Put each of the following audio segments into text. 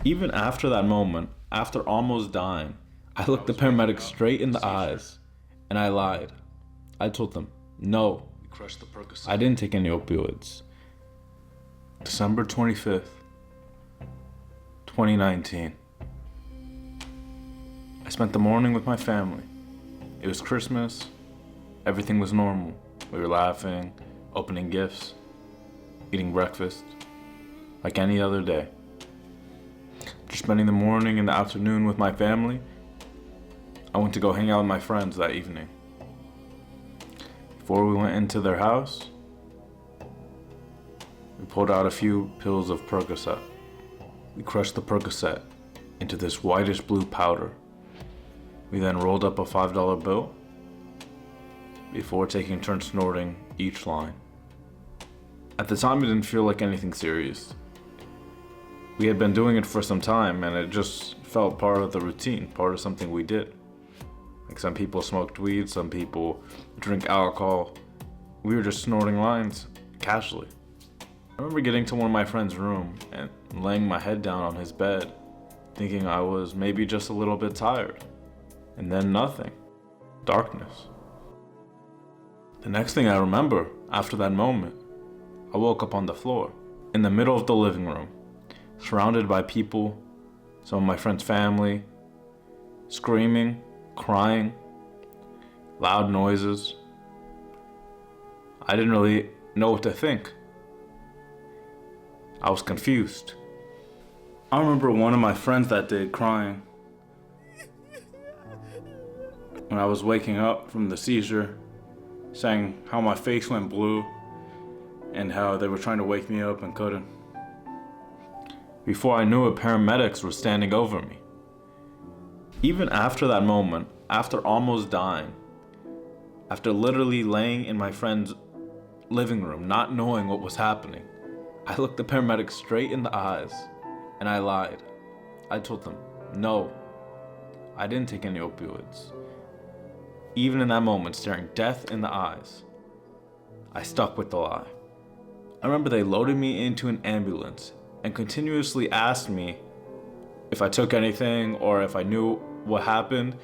Even after that moment, after almost dying, I looked the paramedics straight in the eyes and I lied. I told them, no, I didn't take any opioids. December 25th, 2019. I spent the morning with my family. It was Christmas. Everything was normal. We were laughing, opening gifts, eating breakfast, like any other day. After spending the morning and the afternoon with my family, I went to go hang out with my friends that evening. Before we went into their house, we pulled out a few pills of Percocet. We crushed the Percocet into this whitish blue powder. We then rolled up a $5 bill before taking turns snorting each line. At the time, it didn't feel like anything serious. We had been doing it for some time and it just felt part of the routine, part of something we did. Like some people smoked weed, some people drink alcohol. We were just snorting lines casually. I remember getting to one of my friend's room and laying my head down on his bed, thinking I was maybe just a little bit tired. And then nothing. Darkness. The next thing I remember after that moment, I woke up on the floor, in the middle of the living room, surrounded by people, some of my friend's family, screaming, crying, loud noises. I didn't really know what to think. I was confused. I remember one of my friends that day crying. When I was waking up from the seizure, saying how my face went blue and how they were trying to wake me up and couldn't. Before I knew it, paramedics were standing over me. Even after that moment, after almost dying, after literally laying in my friend's living room, not knowing what was happening, I looked the paramedics straight in the eyes and I lied. I told them, no, I didn't take any opioids. Even in that moment, staring death in the eyes, I stuck with the lie. I remember they loaded me into an ambulance and continuously asked me if I took anything or if I knew what happened.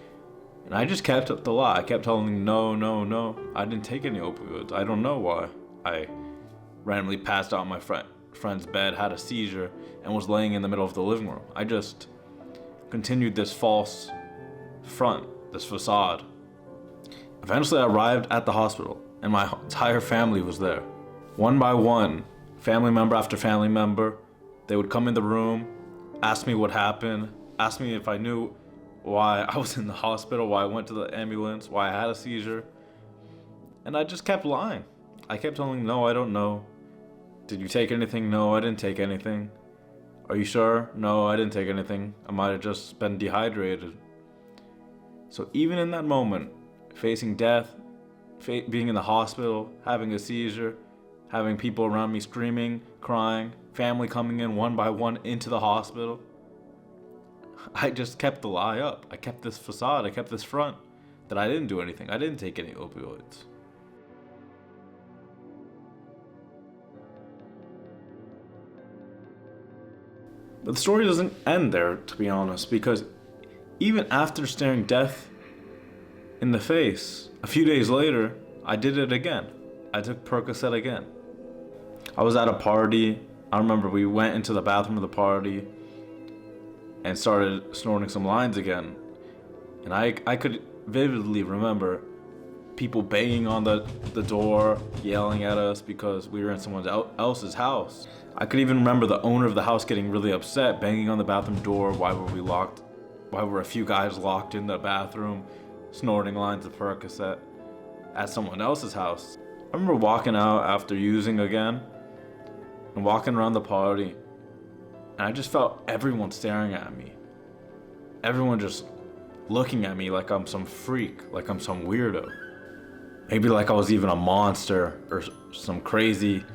And I just kept up the lie. I kept telling them, no, I didn't take any opioids. I don't know why. I randomly passed out on my friend's bed, had a seizure, and was laying in the middle of the living room. I just continued this false front, this facade. Eventually I arrived at the hospital and my entire family was there. One by one, family member after family member, they would come in the room, ask me what happened, ask me if I knew why I was in the hospital, why I went to the ambulance, why I had a seizure. And I just kept lying. I kept telling them, no, I don't know. Did you take anything? No, I didn't take anything. Are you sure? No, I didn't take anything. I might have just been dehydrated. So even in that moment, facing death, being in the hospital, having a seizure, having people around me screaming, crying, family coming in one by one into the hospital, I just kept the lie up. I kept this facade, I kept this front that I didn't do anything. I didn't take any opioids. But the story doesn't end there, to be honest, because even after staring death in the face, a few days later, I did it again. I took Percocet again. I was at a party. I remember we went into the bathroom of the party and started snorting some lines again. And I could vividly remember people banging on the door, yelling at us because we were in someone else's house. I could even remember the owner of the house getting really upset, banging on the bathroom door. Why were we locked? Why were a few guys locked in the bathroom, snorting lines of Percocet at someone else's house? I remember walking out after using again and walking around the party, and I just felt everyone staring at me. Everyone just looking at me like I'm some freak, like I'm some weirdo. Maybe like I was even a monster or some crazy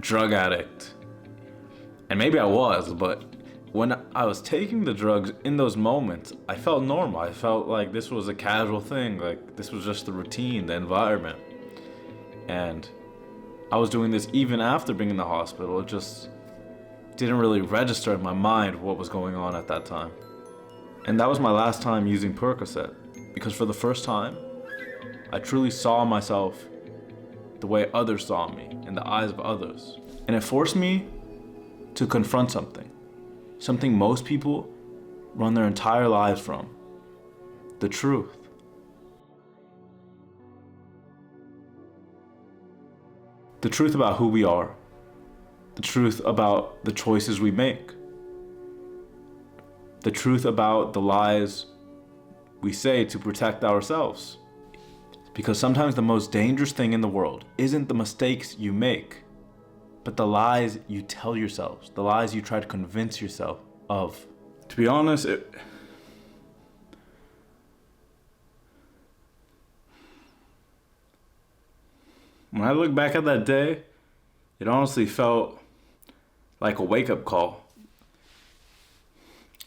drug addict. And maybe I was, but when I was taking the drugs in those moments, I felt normal. I felt like this was a casual thing, like this was just the routine, the environment. And I was doing this even after being in the hospital. It just didn't really register in my mind what was going on at that time. And that was my last time using Percocet, because for the first time, I truly saw myself the way others saw me, in the eyes of others. And it forced me to confront something most people run their entire lives from: the truth. The truth about who we are, the truth about the choices we make, the truth about the lies we say to protect ourselves. Because sometimes the most dangerous thing in the world isn't the mistakes you make, but the lies you tell yourselves, the lies you try to convince yourself of. To be honest, when I look back at that day, it honestly felt like a wake-up call.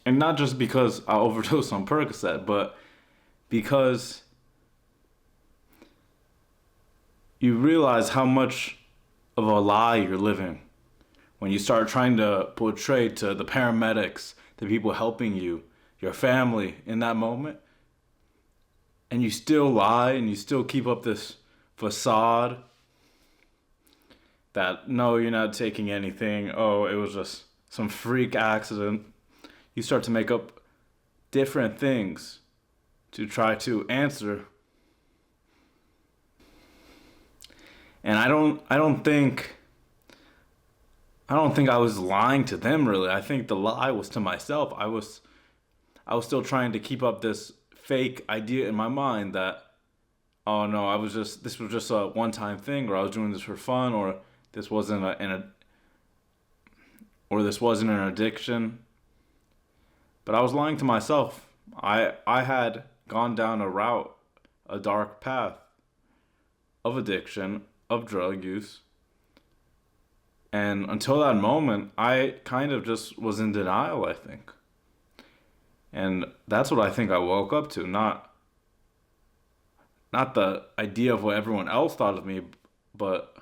And not just because I overdosed on Percocet, but because you realize how much of a lie you're living when you start trying to portray to the paramedics, the people helping you, your family in that moment, and you still lie and you still keep up this facade that, no, you're not taking anything, oh, it was just some freak accident. You start to make up different things to try to answer. And I don't think I was lying to them, really. I think the lie was to myself. I was still trying to keep up this fake idea in my mind that, oh no, this was just a one-time thing, or I was doing this for fun, or this wasn't this wasn't an addiction. But I was lying to myself. I had gone down a dark path of addiction, of drug use. And until that moment, I kind of just was in denial, I think. And that's what I think I woke up to, not the idea of what everyone else thought of me, but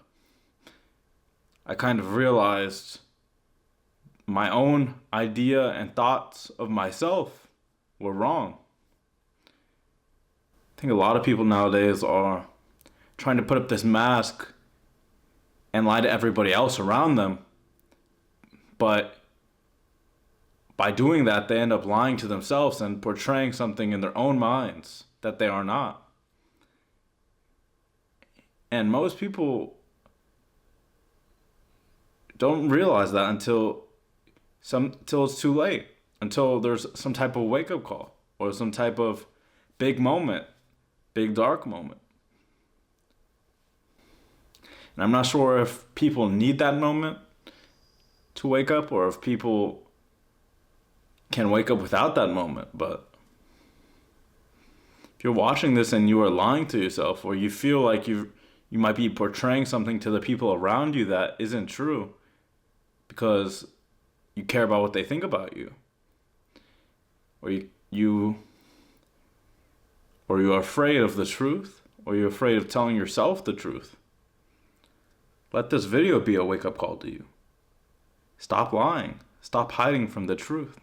I kind of realized my own idea and thoughts of myself were wrong. I think a lot of people nowadays are trying to put up this mask and lie to everybody else around them. But by doing that, they end up lying to themselves and portraying something in their own minds that they are not. And most people don't realize that until it's too late, until there's some type of wake-up call or some type of big moment, big dark moment. And I'm not sure if people need that moment to wake up, or if people can wake up without that moment. But if you're watching this and you are lying to yourself, or you feel like you might be portraying something to the people around you that isn't true because you care about what they think about you, or you are afraid of the truth, or you're afraid of telling yourself the truth, let this video be a wake-up call to you. Stop lying. Stop hiding from the truth.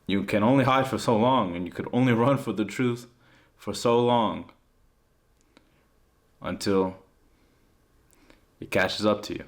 You can only hide for so long, and you could only run for the truth for so long until it catches up to you.